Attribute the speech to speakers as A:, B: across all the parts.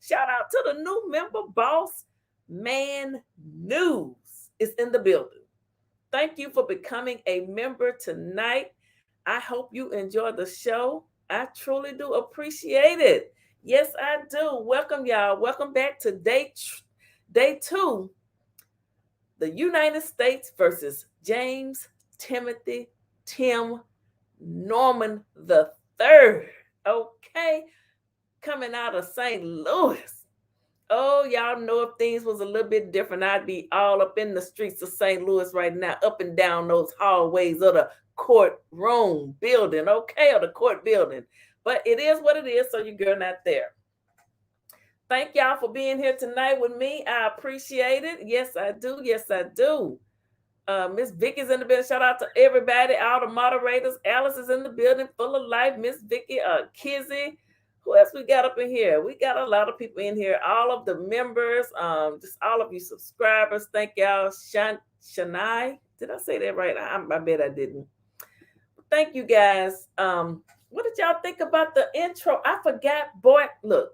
A: Shout out to the new member, Boss Man News is in the building. Thank you for becoming a member tonight. I hope you enjoy the show. I truly do appreciate it. Yes, I do. Welcome, y'all. Welcome back to day 2. The United States versus James Timothy Tim Norman III. Okay. Coming out of St. Louis. Oh, y'all know if things was a little bit different, I'd be all up in the streets of St. Louis right now, up and down those hallways of the courtroom building, okay, or the court building. But it is what it is, so your girl not there. Thank y'all for being here tonight with me. I appreciate it. Yes, I do. Yes, I do. Miss Vicky's in the building. Shout out to everybody, all the moderators. Alice is in the building, full of life. Miss Vicky, Kizzy. Who else we got up in here? We got a lot of people in here. All of the members, just all of you subscribers. Thank y'all. Shania, did I say that right? I bet I didn't. Thank you guys. What did y'all think about the intro? I forgot. Boy, look,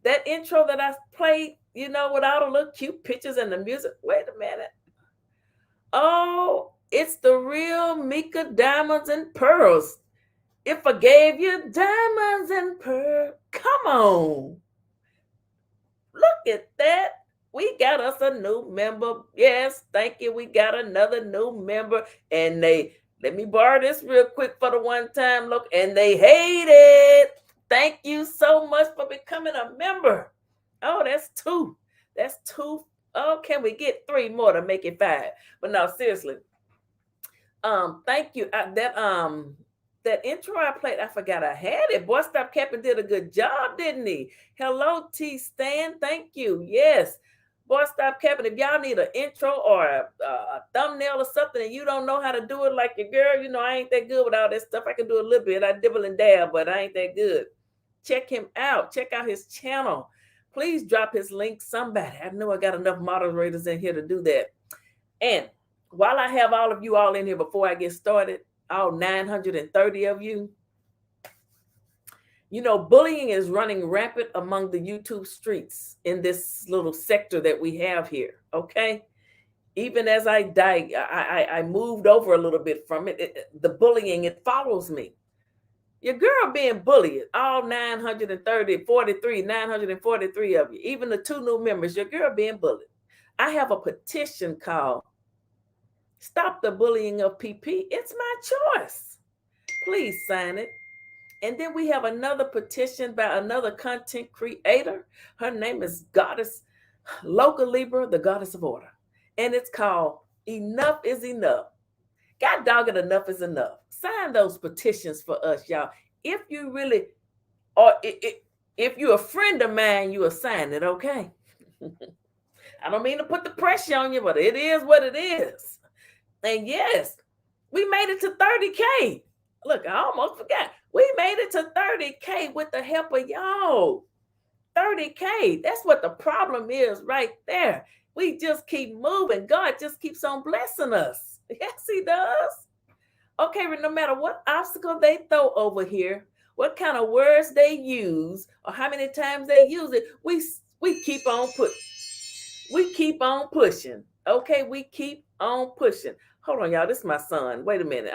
A: that intro that I played, you know, with all the little cute pictures and the music. Wait a minute. Oh, it's the real Mika Diamonds and Pearls. If I gave you diamonds and pearls, come on. Look at that. We got us a new member. Yes, thank you. We got another new member. And let me borrow this real quick for the one time look. And they hate it. Thank you so much for becoming a member. Oh, that's 2. That's 2. Oh, can we get 3 more to make it 5? But no, seriously. Thank you. That intro I played, I forgot I had it. Boy, Stop Capping did a good job, didn't he? Hello, T Stan. Thank you. Yes. Boy, Stop Capping. If y'all need an intro or a thumbnail or something and you don't know how to do it like your girl, you know, I ain't that good with all that stuff. I can do a little bit. I dibble and dab, but I ain't that good. Check him out. Check out his channel. Please drop his link, somebody. I know I got enough moderators in here to do that. And while I have all of you all in here before I get started, all 930 of you, you know, bullying is running rampant among the YouTube streets in this little sector that we have here, okay? Even as I moved over a little bit from it, the bullying, it follows me. Your girl being bullied, all 943 of you, even the 2 new members, your girl being bullied. I have a petition called Stop the Bullying of PP. It's my choice. Please sign it. And then we have another petition by another content creator. Her name is Goddess Local Libra, the Goddess of Order. And it's called Enough is Enough. God dog it, enough is enough. Sign those petitions for us, y'all. If you really, or if you're a friend of mine, you will sign it, okay? I don't mean to put the pressure on you, but it is what it is. And yes, we made it to 30K. Look, I almost forgot. We made it to 30K with the help of y'all. 30K. That's what the problem is right there. We just keep moving. God just keeps on blessing us. Yes, he does. Okay, no matter what obstacle they throw over here, what kind of words they use, or how many times they use it, we keep on pushing. Okay, we keep on pushing. Hold on, y'all. This is my son. Wait a minute.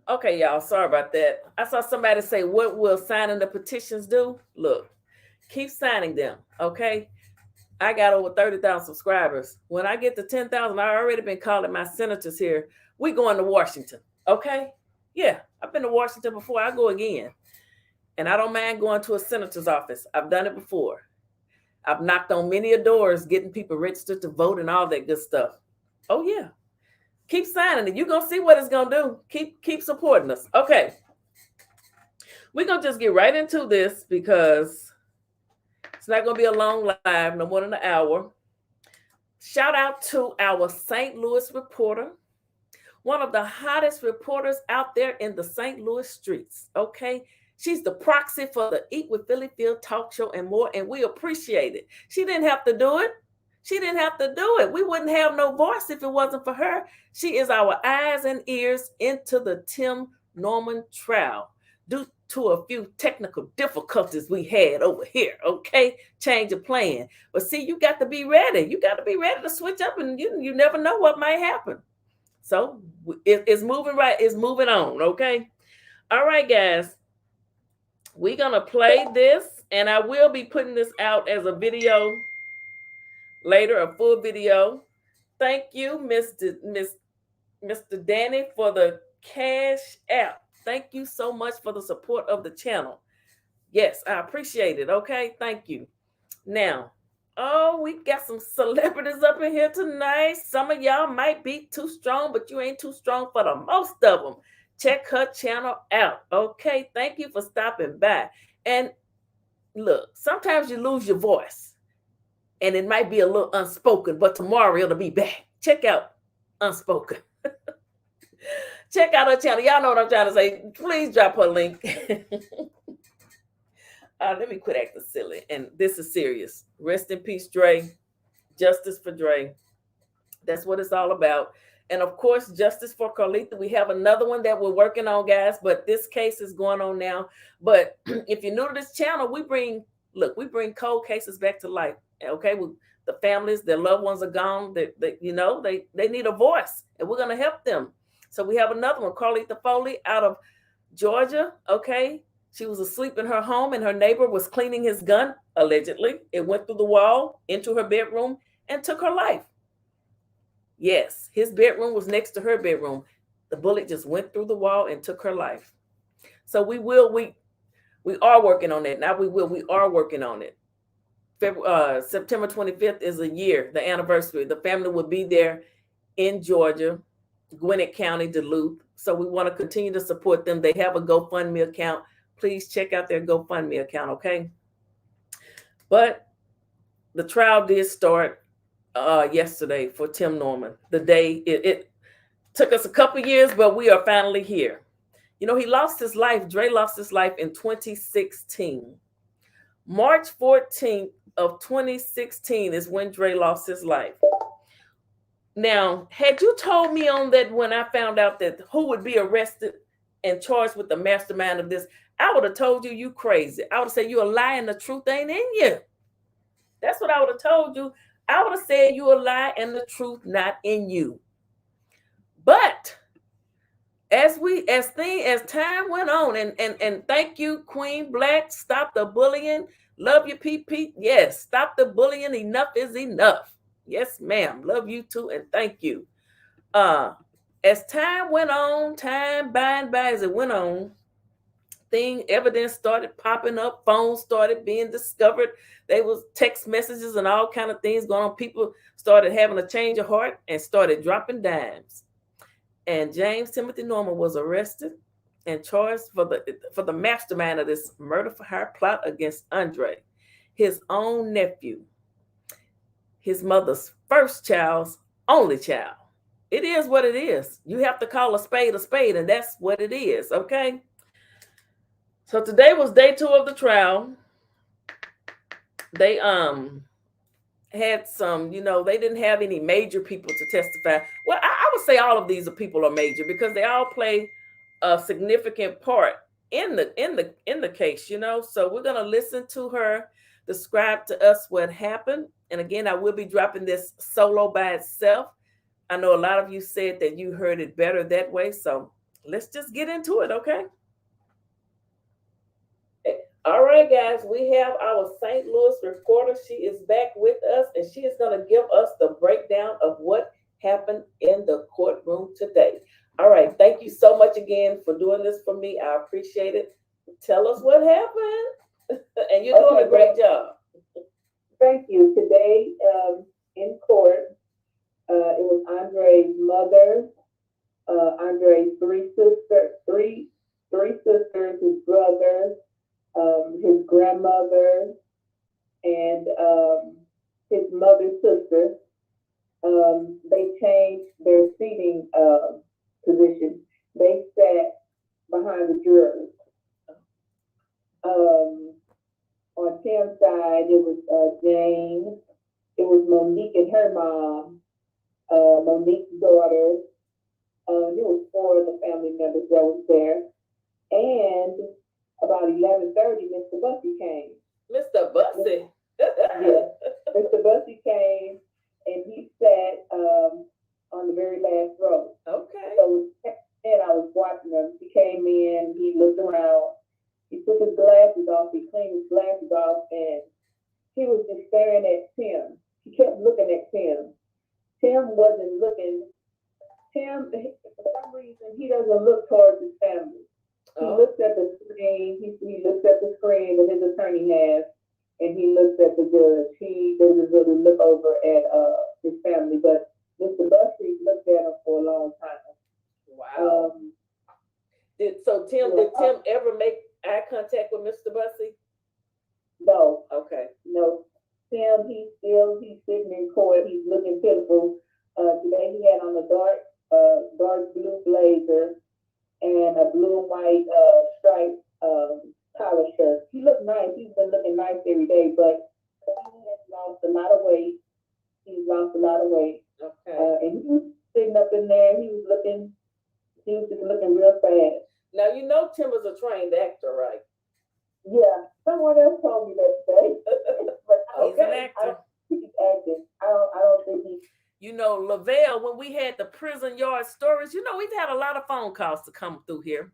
A: Okay, y'all, sorry about that. I saw somebody say, what will signing the petitions do? Look, keep signing them, okay? I got over 30,000 subscribers. When I get to 10,000, I already been calling my senators here. We going to Washington, okay? Yeah, I've been to Washington before. I go again. And I don't mind going to a senator's office. I've done it before. I've knocked on many doors getting people registered to vote and all that good stuff. Oh, yeah. Keep signing it. You're going to see what it's going to do. Keep supporting us. Okay. We're going to just get right into this because it's not going to be a long live, no more than an hour. Shout out to our St. Louis reporter, one of the hottest reporters out there in the St. Louis streets. Okay. She's the proxy for the Eat with Phylly talk show and more, and we appreciate it. She didn't have to do it. She didn't have to do it. We wouldn't have no voice if it wasn't for her. She is our eyes and ears into the Tim Norman trial. Due to a few technical difficulties we had over here, okay? Change of plan. But see, you got to be ready. You got to be ready to switch up, and you never know what might happen. So it's moving right. It's moving on, okay? All right, guys. We're going to play this, and I will be putting this out as a video later, a full video. Thank you, Mr. Danny, for the Cash App. Thank you so much for the support of the channel. Yes, I appreciate it. Okay, thank you. Now, we got some celebrities up in here tonight. Some of y'all might be too strong, but you ain't too strong for the most of them. Check her channel out. Okay, thank you for stopping by. And look, sometimes you lose your voice and it might be a little unspoken, but tomorrow it'll be back. Check out Unspoken. Check out her channel. Y'all know what I'm trying to say. Please drop her link. Let me quit acting silly. And this is serious. Rest in peace, Dre. Justice for Dre. That's what it's all about. And of course, justice for Carlita. We have another one that we're working on, guys, but this case is going on now. But if you're new to this channel, we bring cold cases back to life. Okay, the families, their loved ones are gone. They need a voice, and we're going to help them. So we have another one, Carlita Phylly, out of Georgia. Okay, She was asleep in her home and her neighbor was cleaning his gun, allegedly. It went through the wall into her bedroom and took her life. Yes, his bedroom was next to her bedroom. The bullet just went through the wall and took her life. So we are working on that. We are working on it. September 25th is a year, the anniversary. The family will be there in Georgia, Gwinnett County, Duluth. So we want to continue to support them. They have a GoFundMe account. Please check out their GoFundMe account, okay? But the trial did start yesterday for Tim Norman. The day it took us a couple years, but we are finally here. You know, he lost his life. Dre lost his life in 2016. March 14th of 2016 is when Dre lost his life. Now, had you told me on that when I found out that who would be arrested and charged with the mastermind of this, I would have told you crazy. I would have said you a lie and the truth ain't in you. That's what I would have told you. I would have said you a lie and the truth not in you. But as time went on, and thank you, Queen Black, stop the bullying. Love you, Pete. Yes, stop the bullying. Enough is enough. Yes, ma'am. Love you too, and thank you. As time went on, by as it went on, evidence started popping up, phones started being discovered. There was text messages and all kind of things going on. People started having a change of heart and started dropping dimes. And James Timothy Norman was arrested and charged for the mastermind of this murder for hire plot against Andre, his own nephew, his mother's first child's only child. It is what it is. You have to call a spade, and that's what it is, okay? So today was day 2 of the trial. They had some, they didn't have any major people to testify. Well, I would say all of these people are major because they all play a significant part in the case, So we're gonna listen to her describe to us what happened. And again, I will be dropping this solo by itself. I know a lot of you said that you heard it better that way, so let's just get into it, okay? All right, guys, we have our St. Louis reporter. She is back with us, and she is going to give us the breakdown of what happened in the courtroom today. All right, thank you so much again for doing this for me. I appreciate it. Tell us what happened, and you're doing a great job.
B: Thank you. Today in court, it was Andre's mother, Andre's three sisters, his brother, his grandmother, and his mother's sister. They changed their seating position. They sat behind the jurors. On Tim's side, it was Jane. It was Monique and her mom, Monique's daughter. There was 4 of the family members that was there. And about 11:30, Mr. Bussey came.
A: Mr. Bussey?
B: Yes. Mr. Bussey came, and he sat on the very last row.
A: Okay.
B: So and I was watching him. He came in, he looked around, he took his glasses off, he cleaned his glasses off, and he was just staring at Tim. He kept looking at Tim. Tim wasn't looking. Tim, for some reason, he doesn't look towards his family. He looks at the screen. He looks at the screen that his attorney has, and he looks at the judge. He doesn't really look over at his family. But Mr. Bussey looked at him for a long time.
A: Wow. Did Tim ever make eye contact with Mr. Bussey?
B: No.
A: Okay.
B: No. Tim, he's sitting in court. He's looking pitiful. Today he had on a dark blue blazer and a blue and white striped collar shirt. He looked nice. He's been looking nice every day, but he has lost a lot of weight. He's lost a lot of weight.
A: Okay.
B: And he was sitting up in there. He was just looking real fast.
A: Now, Tim is a trained actor, right?
B: Yeah. Someone else told me that today. But
A: he's an actor.
B: I don't think he's acting. I don't think he's...
A: Lavelle, when we had the prison yard stories, we've had a lot of phone calls to come through here.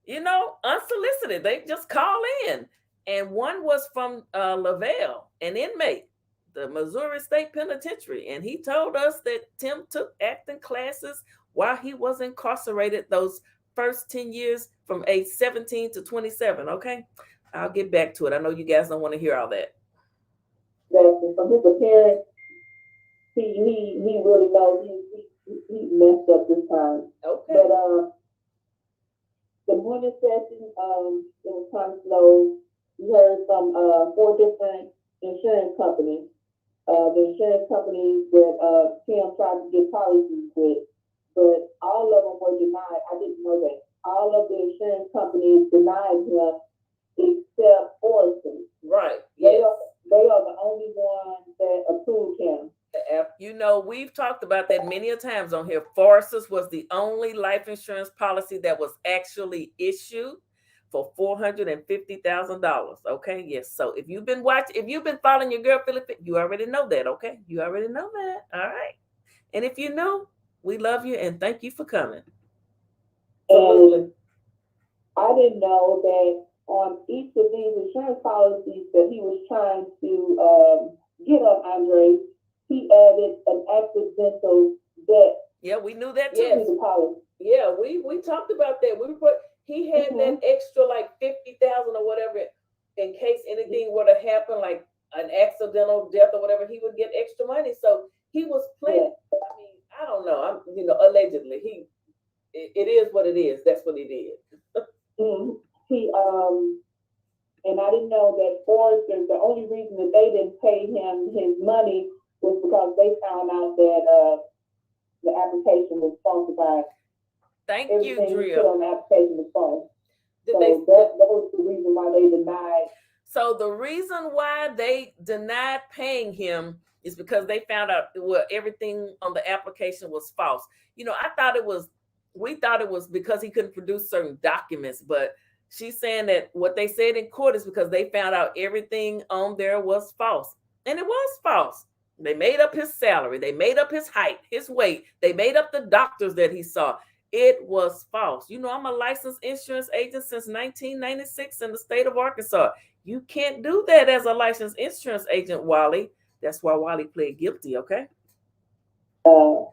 A: unsolicited. They just call in. And one was from Lavelle, an inmate, the Missouri State Penitentiary. And he told us that Tim took acting classes while he was incarcerated those first 10 years from age 17 to 27. Okay. I'll get back to it. I know you guys don't want to hear all that.
B: Exactly. From his appearance, he really knows he messed up this time.
A: Okay.
B: But the morning session, it was kind of slow. We heard from 4 different insurance companies. The insurance companies that Tim tried to get policies with, but all of them were denied. I didn't know that. All of the insurance companies denied him except Forreston.
A: Right. Yes.
B: They are the only ones that approved him.
A: We've talked about that many a times on here. Forrester's was the only life insurance policy that was actually issued for $450,000. Okay, yes. So if you've been following your girl Phylly, you already know that. Okay, you already know that. All right. And if you know, we love you and thank you for coming.
B: And I didn't know that on each of these insurance policies that he was trying to get on Andre, he added an accidental death.
A: Yeah, we knew that too.
B: Yes.
A: Yeah, we talked about that. He had that extra like 50,000 or whatever in case anything were to happen, like an accidental death or whatever. He would get extra money. So he was planning. Yeah. I mean, I don't know. Allegedly, it is what it is. That's what he did.
B: And I didn't know that Forrester, the only reason that they didn't pay him his money was because they found out that the application was falsified.
A: Thank you, Drea.
B: On the application was false. That was the reason why they denied.
A: So the reason why they denied paying him is because they found out everything on the application was false. We thought it was because he couldn't produce certain documents, but she's saying that what they said in court is because they found out everything on there was false. And it was false. They made up his salary. They made up his height, his weight. They made up the doctors that he saw. It was false. I'm a licensed insurance agent since 1996 in the state of Arkansas. You can't do that as a licensed insurance agent, Wally. That's why Wally pled guilty, okay?
B: The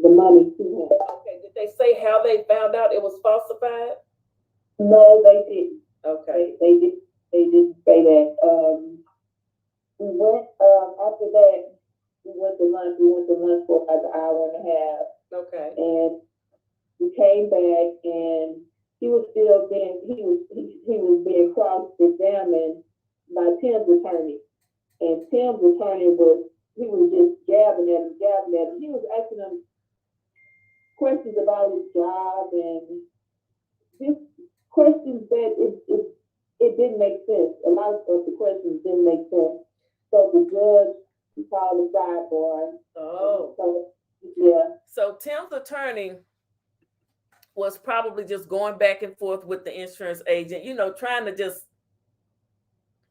B: money to him.
A: Okay, did they say how they found out it was falsified?
B: No, they didn't.
A: Okay.
B: They didn't say that. We went after that. We went to lunch. We went to lunch for like an hour and a half.
A: Okay.
B: And we came back, and he was being cross-examined by Tim's attorney, and Tim's attorney was just jabbing at him. He was asking him questions about his job and just questions that it didn't make sense. A lot of the questions didn't make sense. So the judge called the sidebar.
A: Oh.
B: So, yeah.
A: So Tim's attorney was probably just going back and forth with the insurance agent, trying to just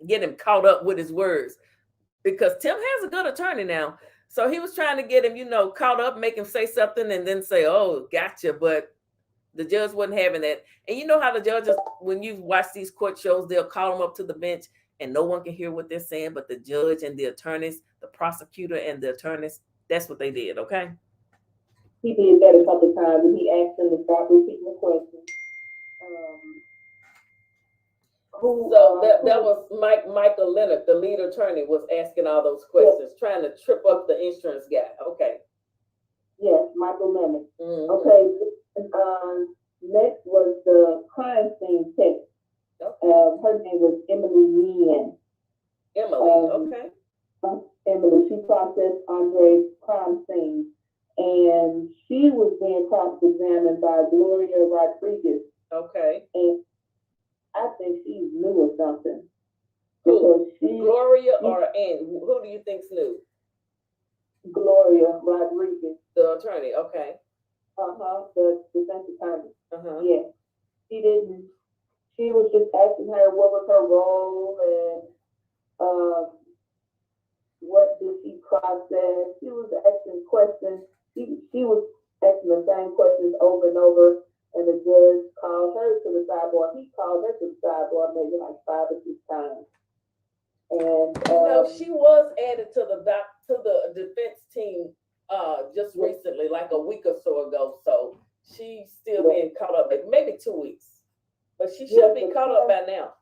A: get him caught up with his words, because Tim has a good attorney now. So he was trying to get him, caught up, make him say something and then say, oh, gotcha. But the judge wasn't having that. And you know how the judges, when you watch these court shows, they'll call them up to the bench and no one can hear what they're saying, but the judge and the attorneys, the prosecutor and the attorneys, that's what they did, okay?
B: He did that a couple of times, and he asked them to stop repeating the questions.
A: That was Michael Leonard, the lead attorney, was asking all those questions, yes, trying to trip up the insurance guy. Okay.
B: Yes, Michael Leonard.
A: Mm-hmm.
B: Okay. Next was the crime scene test. Okay. Her name was Emily Yen.
A: Okay.
B: Emily, she processed Andre's crime scene, and she was being cross-examined by Gloria Rodriguez.
A: Okay.
B: And I think she's new or something.
A: Who? Gloria or Ann? Who do you think's new?
B: Gloria Rodriguez.
A: The attorney, okay.
B: The defense attorney.
A: Yeah.
B: She was just asking her what was her role and what did she process. She was asking questions. She was asking the same questions over and over. And the judge called her to the sidebar. He called her to the sidebar maybe like 5 or 6 times. And
A: she was added to the defense team just recently, like a week or so ago. So she's still being caught up, maybe 2 weeks. But she should be caught up by now.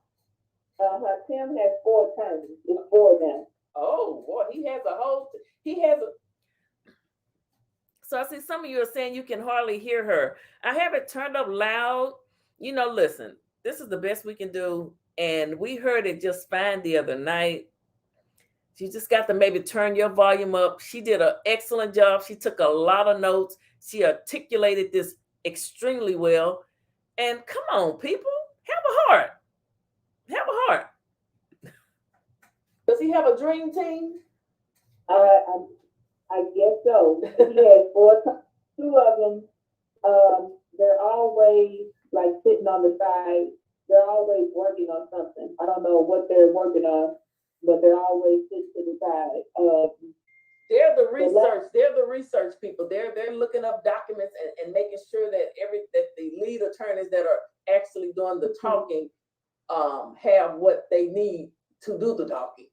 B: Tim has 4 attorneys. It's 4 of them.
A: Oh boy, he has a. So I see some of you are saying you can hardly hear her. I have it turned up loud. Listen, this is the best we can do. And we heard it just fine the other night. You just got to maybe turn your volume up. She did an excellent job. She took a lot of notes. She articulated this extremely well. And come on, people, have a heart. Have a heart. Does he have a dream team?
B: I guess so. He has 4, 2 of them. They're always like sitting on the side. They're always working on something. I don't know what they're working on, but they're always sitting to the side.
A: They're the research. They're the research people. They're looking up documents and making sure that the lead attorneys that are actually doing the talking have what they need to do the talking.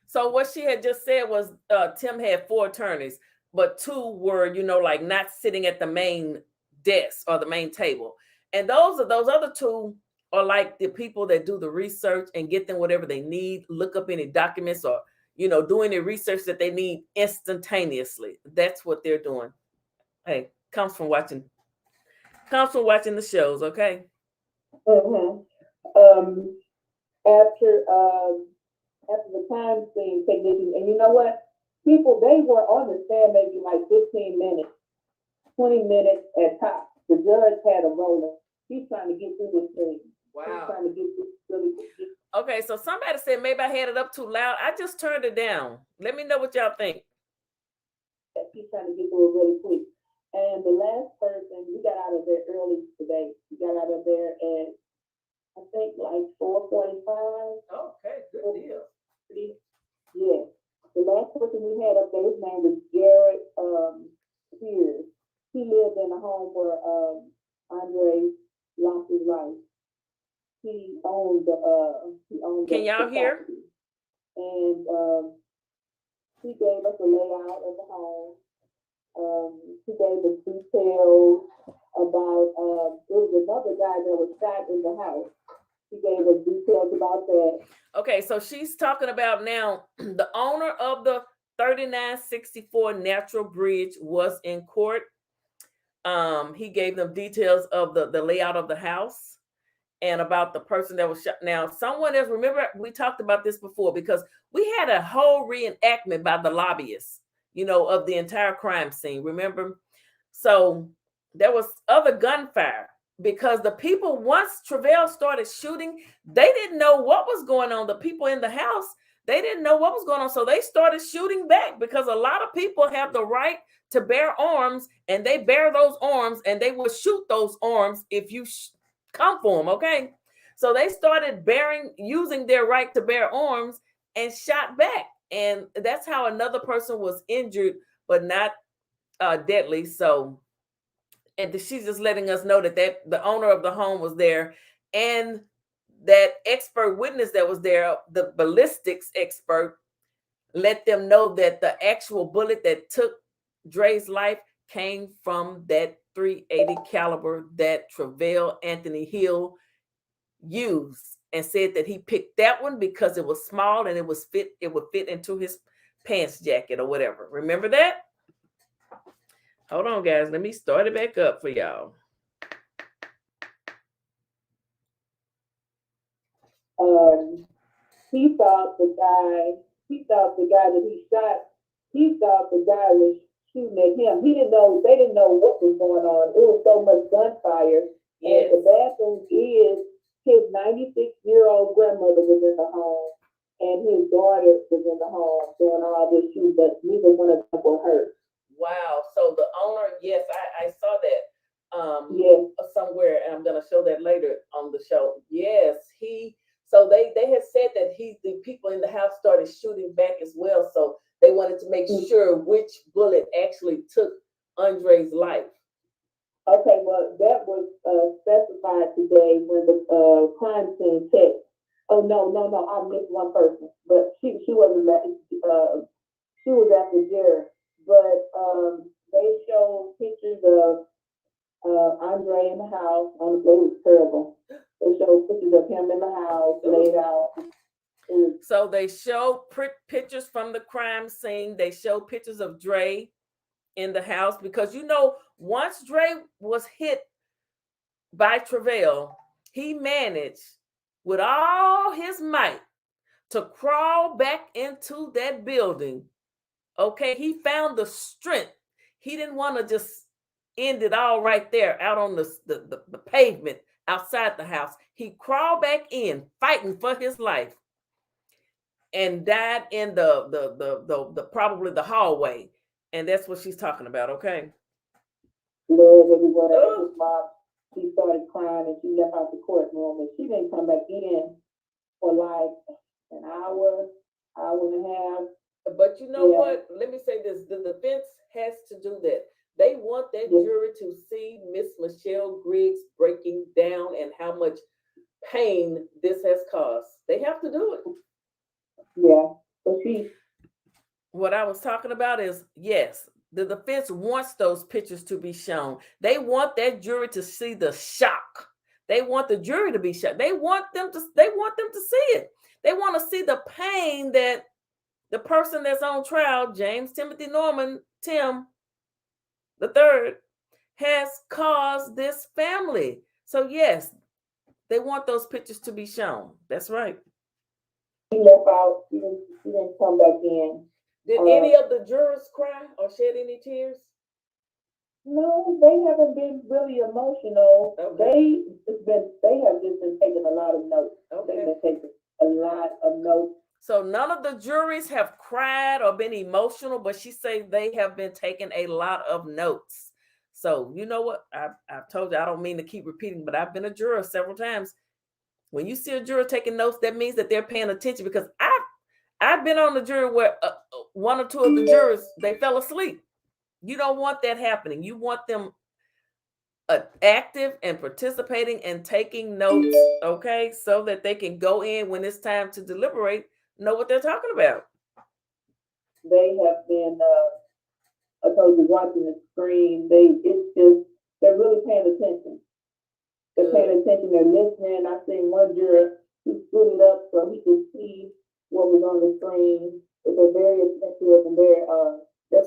A: So what she had just said was Tim had 4 attorneys, but 2 were, like not sitting at the main desk or the main table. And those other 2 are like the people that do the research and get them whatever they need, look up any documents or, do any research that they need instantaneously. That's what they're doing. Hey, comes from watching the shows, okay?
B: Mm-hmm. After the time scene technician, and you know what? People, they were on the stand maybe like 15 minutes, 20 minutes at top. The judge had a roller. He's trying to get through this thing.
A: Wow.
B: He's trying to get through really quick.
A: Okay, so somebody said maybe I had it up too loud. I just turned it down. Let me know what y'all think.
B: He's trying to get through it really quick. And the last person, we got out of there early today. We got out of there at, I think, like 4:45.
A: Okay, good deal.
B: Yeah. The last person we had up there, his name was Jared Spears. He lived in a home where Andre lost his life. He owned
A: Can y'all hear?
B: And he gave us a layout of the home. He gave us details about there was another guy that was shot in the house. He gave us details about that.
A: Okay, so she's talking about now the owner of the 3964 Natural Bridge was in court. He gave them details of the layout of the house and about the person that was shot. Now, someone else, remember, we talked about this before because we had a whole reenactment by the lobbyists, of the entire crime scene, remember? So there was other gunfire because the people, once Travell started shooting, they didn't know what was going on. The people in the house, they didn't know what was going on. So they started shooting back because a lot of people have the right to bear arms, and they bear those arms, and they will shoot those arms if you come for them, okay? So they started using their right to bear arms and shot back. And that's how another person was injured, but not deadly. So, and she's just letting us know that the owner of the home was there, and that expert witness that was there, the ballistics expert, let them know that the actual bullet that took Dre's life came from that .380 caliber that Travell Anthony Hill used, and said that he picked that one because it was small and it would fit into his pants jacket or whatever. Remember that? Hold on, guys. Let me start it back up for y'all.
B: He thought the guy that he shot, he thought the guy was shooting at him. They didn't know what was going on. It was so much gunfire. Yes. And the bad thing is his 96-year-old grandmother was in the home, and his daughter was in the home doing all this shooting, but neither one of them were hurt.
A: Wow. So the owner, yes, I saw that somewhere, and I'm going to show that later on the show. Yes, so they had said that the people in the house started shooting back as well. So they wanted to make sure which bullet actually took Andre's life.
B: Okay, well, that was specified today when the crime scene checked. Oh, no, I missed one person, but she wasn't that, she was at the jury. But they showed pictures of Andre in the house on the floor. It was terrible. They showed pictures of him in the house, laid out.
A: So they showed pictures from the crime scene. They showed pictures of Dre in the house because, you know, once Dre was hit by Travail, he managed with all his might to crawl back into that building. Okay, he found the strength. He didn't want to just end it all right there out on the pavement outside the house. He crawled back in, fighting for his life, and died in the probably the hallway. And that's what she's talking about, okay?
B: Blood everywhere. His mom, she started crying and she left out the courtroom and she didn't come back in for like an hour and a half.
A: But you know what? Let me say this. The defense has to do that. They want that jury to see Miss Michelle Griggs breaking down and how much pain this has caused. They have to do it.
B: Yeah. But
A: what I was talking about is, yes, the defense wants those pictures to be shown. They want that jury to see the shock. They want the jury to be shocked. They want them to see it. They want to see the pain that the person that's on trial, James Timothy Norman, Tim the third, has caused this family. So yes, they want those pictures to be shown. That's right.
B: He left out. He didn't come back in.
A: Did any of the jurors cry or shed any tears?
B: No, they haven't been really emotional. Okay. They have just been taking a lot of notes. Okay. They've been taking a lot of notes.
A: So none of the juries have cried or been emotional, but she says they have been taking a lot of notes. So you know what? I've told you, I don't mean to keep repeating, but I've been a juror several times. When you see a juror taking notes, that means that they're paying attention, because I've been on the jury where one or two of the jurors, they fell asleep. You don't want that happening. You want them active and participating and taking notes, okay, so that they can go in when it's time to deliberate, know what they're talking about.
B: They have been, I told you, watching the screen. They're really paying attention. They're paying attention. They're listening. I seen one juror who stood it up so he could see what was on the screen. But they're very attentive and they're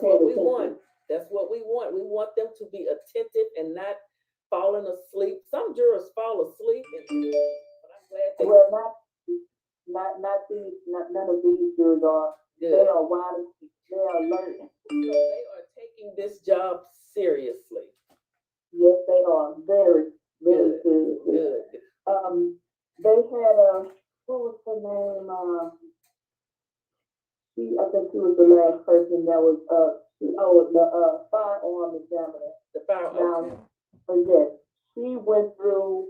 B: paying attention.
A: That's what we want. We want them to be attentive and not falling asleep. Some jurors fall asleep, but I'm glad they
B: none of these jurors are. Good. They are wide asleep. They are alert.
A: So they are taking this job seriously.
B: Yes, they are. Very, very seriously.
A: Good.
B: They had what was her name? I think she was the last person that was the firearm examiner.
A: The firearm.
B: Now, yes, she went through.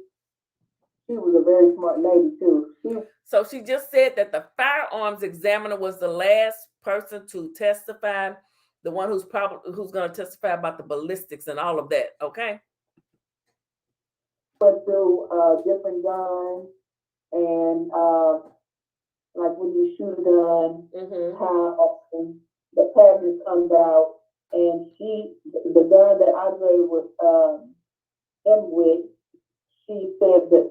B: She was a very smart lady too.
A: So she just said that the firearms examiner was the last person to testify, the one who's going to testify about the ballistics and all of that. Okay.
B: Went through different guns and like when you shoot a gun, how often the pattern comes out, and the gun that Andre was in with, she said that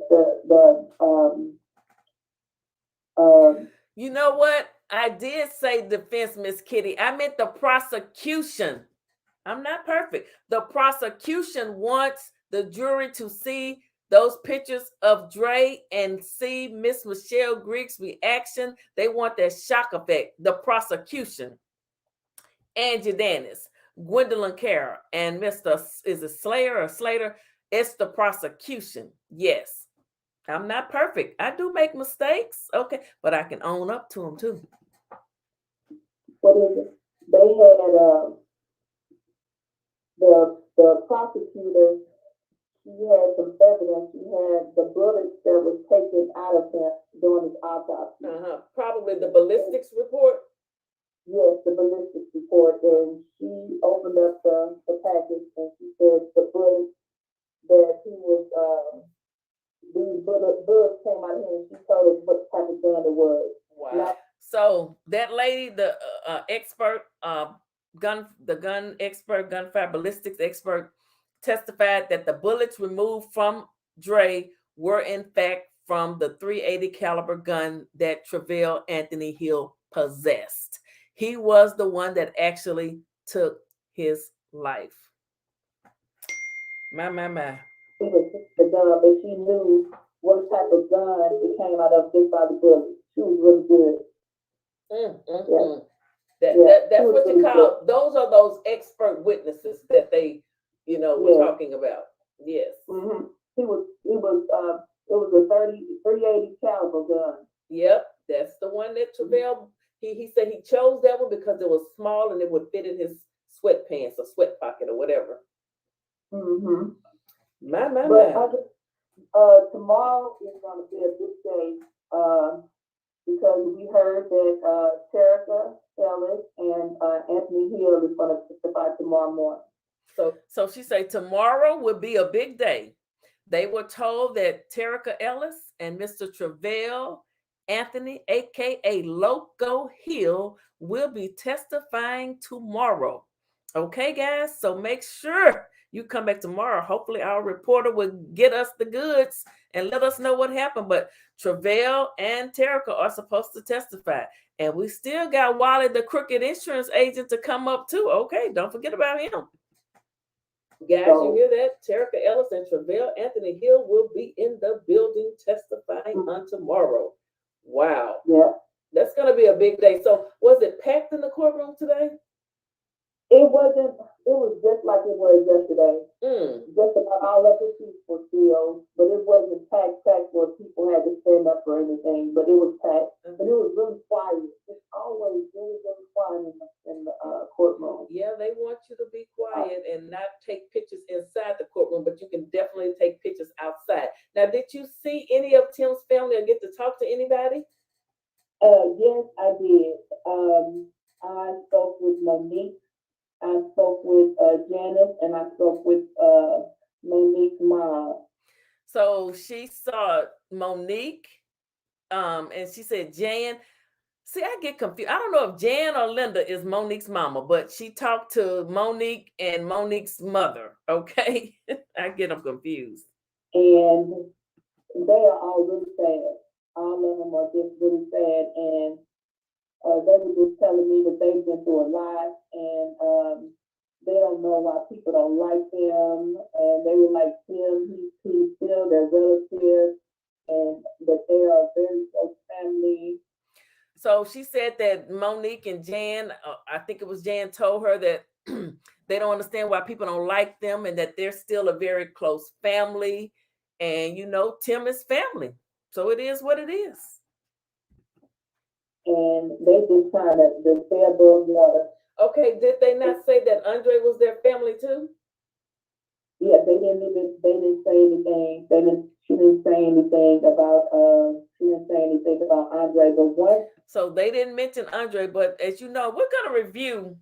A: you know what? I did say defense, Miss Kitty. I meant the prosecution. I'm not perfect. The prosecution wants the jury to see those pictures of Dre and see Miss Michelle Griggs' reaction. They want that shock effect. The prosecution. Angie Dennis, Gwendolyn Carroll, and Mr. Is it Slayer or Slater? It's the prosecution. Yes. I'm not perfect. I do make mistakes. Okay. But I can own up to them too.
B: What is it? They had the prosecutor, she had some evidence. She had the bullets that was taken out of him during his autopsy.
A: Probably the ballistics report.
B: Yes, the ballistics report. And she opened up the package and she said the bullets that he was, these bullets came out of him, and she told us what type of gun it was.
A: Wow. So that lady, the expert, gun expert, gunfire ballistics expert, testified that the bullets removed from Dre were in fact from the .380 caliber gun that Travell Anthony Hill possessed. He was the one that actually took his life. My.
B: She was the gun, but she knew what type of gun it came out of just by the bullet. She was really good.
A: Yeah. That's what you call good. Those are those expert witnesses that they, were talking about. Yes.
B: Mm-hmm. It was a 380 caliber gun.
A: Yep, that's the one that Travell. He said he chose that one because it was small and it would fit in his sweatpants or sweat pocket or whatever.
B: Mm-hmm.
A: My.
B: Tomorrow is going to be a good day because we heard that Terica Ellis and Anthony Hill is going to testify tomorrow morning.
A: So she said tomorrow will be a big day. They were told that Terica Ellis and Mr. Travell Anthony, aka Loco Hill, will be testifying tomorrow. Okay, guys. So make sure you come back tomorrow. Hopefully, our reporter will get us the goods and let us know what happened. But Travell and Terica are supposed to testify. And we still got Wally, the crooked insurance agent, to come up too. Okay, don't forget about him. Guys, you hear that? Terica Ellis and Travell Anthony Hill will be in the building testifying on tomorrow. Wow.
B: Yeah.
A: That's going to be a big day. So was it packed in the courtroom today?
B: It wasn't. It was just like it was yesterday. Just about all of the seats were filled, but it wasn't packed where people had to stand up or anything. But it was packed, but it was really quiet. It's always really, really quiet in the courtroom.
A: Yeah, they want you to be quiet and not take pictures inside the courtroom, but you can definitely take pictures outside. Now, did you see any of Tim's family or get to talk to anybody?
B: Yes, I did. I spoke with Monique. I spoke with Janice, and I spoke with Monique's mom.
A: So she saw Monique, and she said Jan. See, I get confused. I don't know if Jan or Linda is Monique's mama, but she talked to Monique and Monique's mother. Okay, I get them confused.
B: And they are all really sad. All of them are just really sad, and they were just telling me that they've been through a lot, and they don't know why people don't like them, and they were like, he's still their relative, and that they are very close family.
A: So she said that Monique and Jan, I think it was Jan, told her that they don't understand why people don't like them and that they're still a very close family. And, Tim is family. So it is what it is.
B: And they've been trying to stay above water.
A: Okay, did they not say that Andre was their family too?
B: Yeah, they didn't say anything. She didn't say anything about Andre, but what?
A: So they didn't mention Andre, but as you know, we're gonna review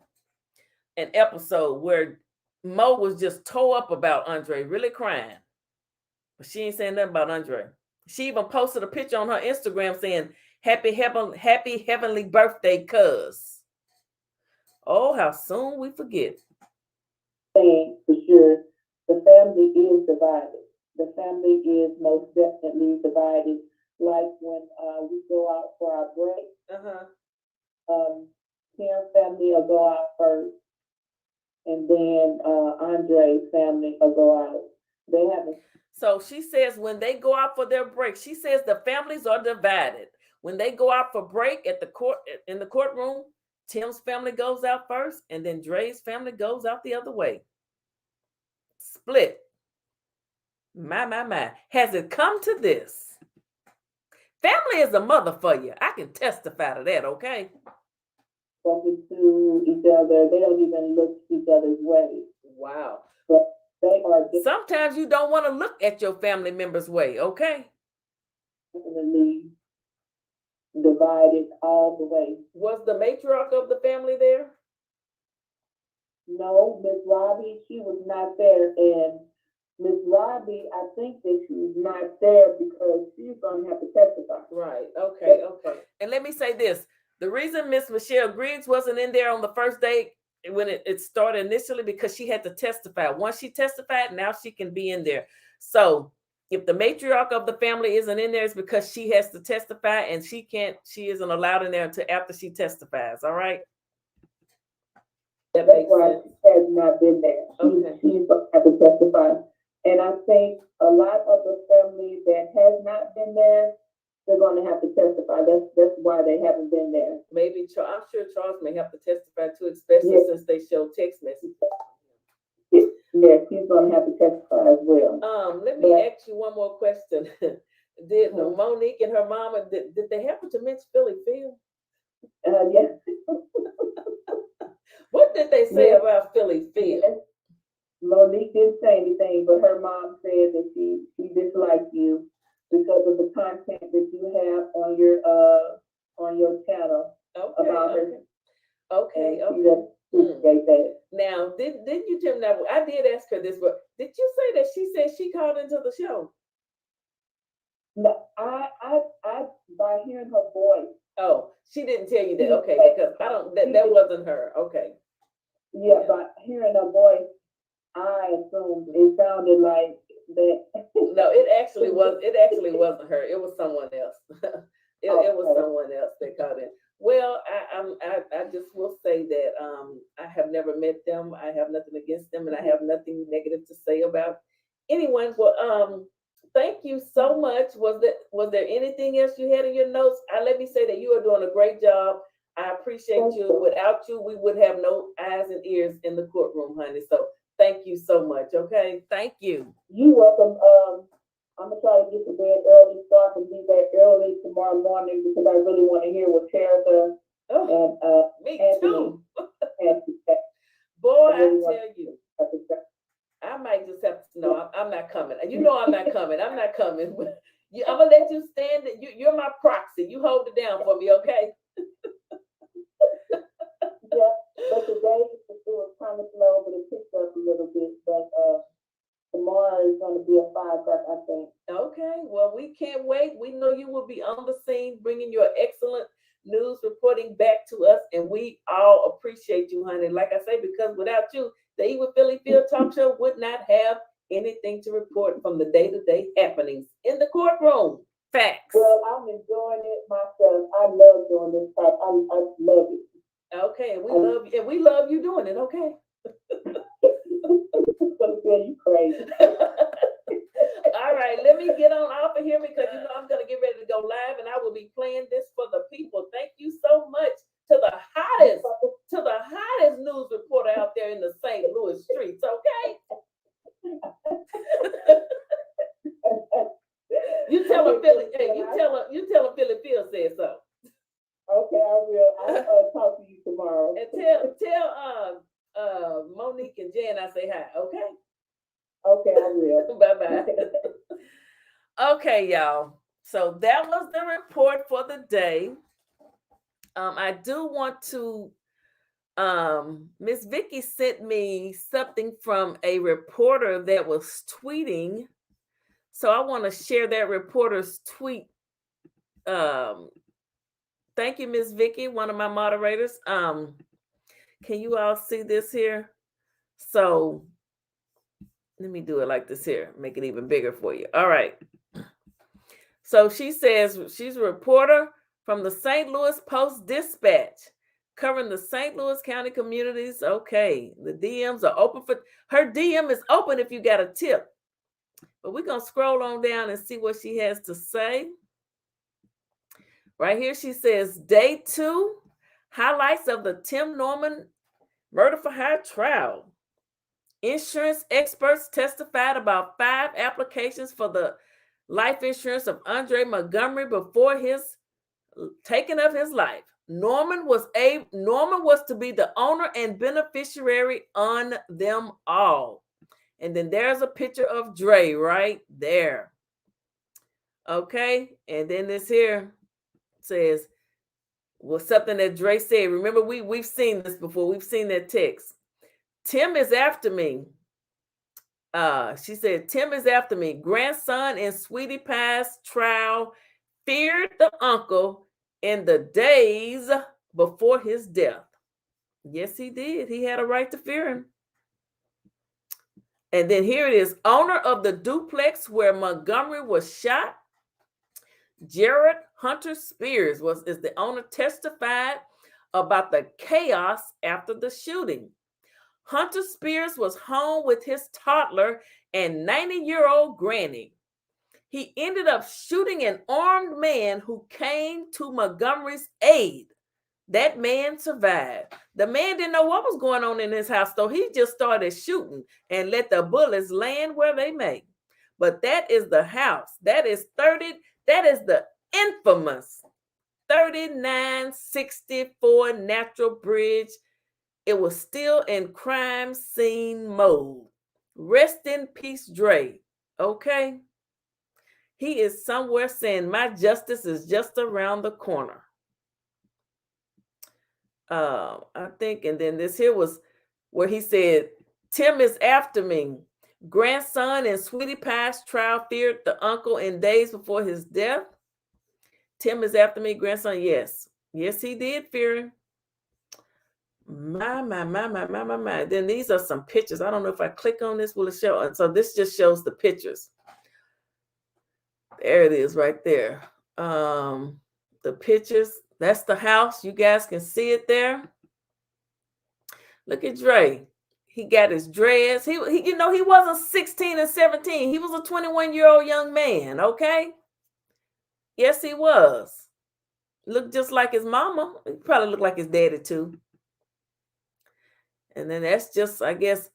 A: an episode where Mo was just tore up about Andre, really crying. But she ain't saying nothing about Andre. She even posted a picture on her Instagram saying, happy heavenly birthday, cuz. Oh, how soon we forget.
B: Thing for sure, the family is divided. The family is most definitely divided. Like when we go out for our break, Tim's family will go out first, and then Andre's family will go out. They haven't.
A: So she says when they go out for their break, she says the families are divided. When they go out for break in the courtroom, Tim's family goes out first, and then Dre's family goes out the other way. Split. My. Has it come to this? Family is a mother for you. I can testify to that, okay?
B: Talking to each other. They don't even look each other's way.
A: Wow.
B: But they are
A: sometimes you don't want to look at your family member's way, okay?
B: Definitely divided all the way.
A: Was the matriarch of the family there?
B: No, Miss Robbie, she was not there, and Miss Robbie, I think that she's not there because she's going to have to testify.
A: Right. Okay. Okay. And let me say this: the reason Miss Michelle Griggs wasn't in there on the first day when it started initially, because she had to testify. Once she testified, now she can be in there. So if the matriarch of the family isn't in there, it's because she has to testify, and she isn't allowed in there until after she testifies. All right.
B: That's why she has not been there. She's going to have to testify. And I think a lot of the family that has not been there, they're going to have to testify. That's why they haven't been there.
A: Maybe I'm sure Charles may have to testify too, especially since they show text messages.
B: Yes, he's going to have to testify as well.
A: Let me ask you one more question. Did Monique and her mama, did they happen to mention Phylly?
B: Yes.
A: What did they say about Phylly?
B: Monique didn't say anything, but her mom said that she disliked you because of the content that you have on your channel about her.
A: Okay. Now, didn't you tell me that? I did ask her this, but did you say that she said she called into the show?
B: No, I by hearing her voice.
A: Oh, she didn't tell you that. Okay, because I don't. That wasn't her. Okay.
B: Yeah, by hearing her voice, I assumed it sounded like that.
A: No, it actually was. It actually wasn't her. It was someone else. It was someone else that called in. Well, I just will say that I have never met them. I have nothing against them, and I have nothing negative to say about anyone. Well, thank you so much. Was there anything else you had in your notes? Let me say that you are doing a great job. I appreciate you. Without you, we would have no eyes and ears in the courtroom, honey. So thank you so much. Okay, thank you.
B: You're welcome. I'm gonna try to get to bed early so I can be back early tomorrow morning because I really want to hear what Terica
A: me too. Boy, I tell you, I might just have to. No, I'm not coming. You know I'm not coming. I'm not coming. I'm gonna let you stand. You're my proxy. You hold it down for me, okay?
B: Yeah, but today it was kind of slow, but it picked up a little bit. But tomorrow is going to be a firecracker, I think.
A: Okay, well, we can't wait. We know you will be on the scene bringing your excellent news reporting back to us, and we all appreciate you, honey. Like I say, because without you, the Eat with Phylly talk show would not have anything to report from the day-to-day happenings in the courtroom. Facts.
B: Well, I'm enjoying it myself. I love doing this type. I love it.
A: Okay, and we love you doing it. Okay.
B: You crazy.
A: All right, let me get on off of here because I'm gonna get ready to go live, and I will be playing this for the people. Thank you so much to the hottest news reporter out there in the St. Louis streets. Okay. You tell her Phylly. Hey, you tell her Phylly said so.
B: Okay, I will. I'll talk to you tomorrow.
A: And tell Monique and Jen I say hi. Okay.
B: Okay, I will.
A: Bye-bye. Okay, y'all. So that was the report for the day. I do want to Miss Vicky sent me something from a reporter that was tweeting. So I want to share that reporter's tweet. Thank you, Miss Vicky, one of my moderators. Can you all see this here? So let me do it like this here, make it even bigger for you. All right. So she says she's a reporter from the St. Louis Post-Dispatch, covering the St. Louis County communities. Okay, the DMs are open for her. DM is open if you got a tip. But we're going to scroll on down and see what she has to say. Right here, she says, Day 2, highlights of the Tim Norman murder for hire trial. Insurance experts testified about 5 applications for the life insurance of Andre Montgomery before his taking of his life. Norman was to be the owner and beneficiary on them all. And then there's a picture of Dre right there. Okay, and then this here says, well, something that Dre said. Remember, we've seen this before. We've seen that text. Tim is after me. She said, Tim is after me. Grandson in Sweetie Pie's trial feared the uncle in the days before his death. Yes, he did. He had a right to fear him. And then here it is. Owner of the duplex where Montgomery was shot, Jared Hunter Spears is the owner, testified about the chaos after the shooting. Hunter Spears was home with his toddler and 90-year-old granny. He ended up shooting an armed man who came to Montgomery's aid. That man survived. The man didn't know what was going on in his house, so he just started shooting and let the bullets land where they may. But that is the house. That is the infamous 3964 Natural Bridge. It was still in crime scene mode. Rest in peace, Dre. Okay? He is somewhere saying, my justice is just around the corner. I think, and then this here was where he said, Tim is after me. Grandson in Sweetie Pie's trial feared the uncle in days before his death. Tim is after me, grandson. Yes, he did fear him. My. Then these are some pictures. I don't know if I click on this, will it show? And so this just shows the pictures. There it is right there. The pictures. That's the house. You guys can see it there. Look at Dre. He got his dreads. He wasn't 16 and 17. He was a 21-year-old young man, okay? Yes, he was. Looked just like his mama. He probably looked like his daddy too. And then that's just, I guess,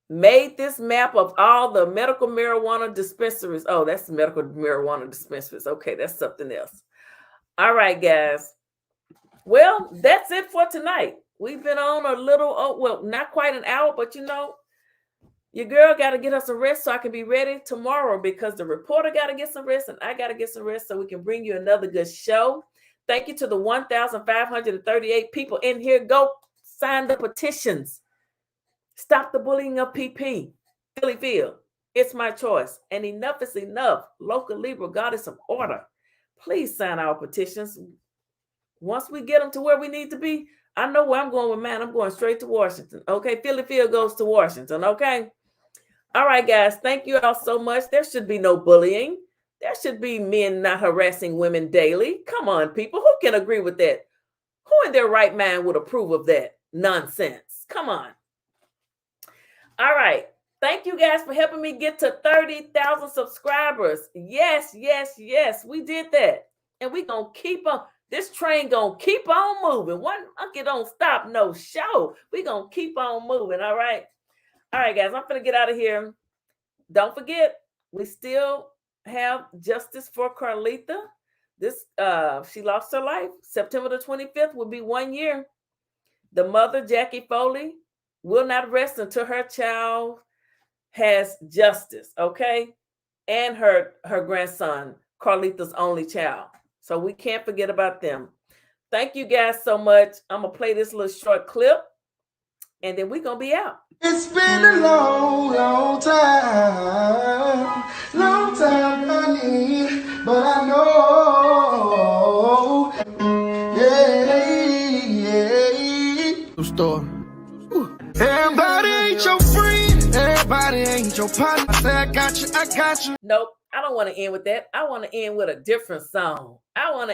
A: made this map of all the medical marijuana dispensaries. Oh, that's medical marijuana dispensaries. Okay, that's something else. All right, guys. Well, that's it for tonight. We've been on a little, not quite an hour, but your girl got to get her some rest so I can be ready tomorrow, because the reporter got to get some rest and I got to get some rest so we can bring you another good show. Thank you to the 1,538 people in here. Go sign the petitions. Stop the bullying of PP. Phylly. It's my choice. And enough is enough. Local Libra, God is some order. Please sign our petitions. Once we get them to where we need to be, I know where I'm going with mine. I'm going straight to Washington. Okay, Phylly goes to Washington. Okay. All right, guys. Thank you all so much. There should be no bullying. There should be men not harassing women daily. Come on, people. Who can agree with that? Who in their right mind would approve of that nonsense? Come on. All right. Thank you guys for helping me get to 30,000 subscribers. Yes. We did that. And we going to keep on. This train going to keep on moving. One monkey don't stop no show. We going to keep on moving. All right. All right, guys. I'm going to get out of here. Don't forget, we still have justice for Carlita. She lost her life. September the 25th will be 1 year. The mother, Jackie Foley, will not rest until her child has justice, okay? And her grandson, Carlita's only child. So we can't forget about them. Thank you guys so much. I'm going to play this little short clip, and then we're going to be out.
C: It's been a long time, honey, but I know, Store. Everybody ain't your friend, everybody ain't your partner. I say I got you.
A: Nope, I don't want to end with that. I want to end with a different song. I want to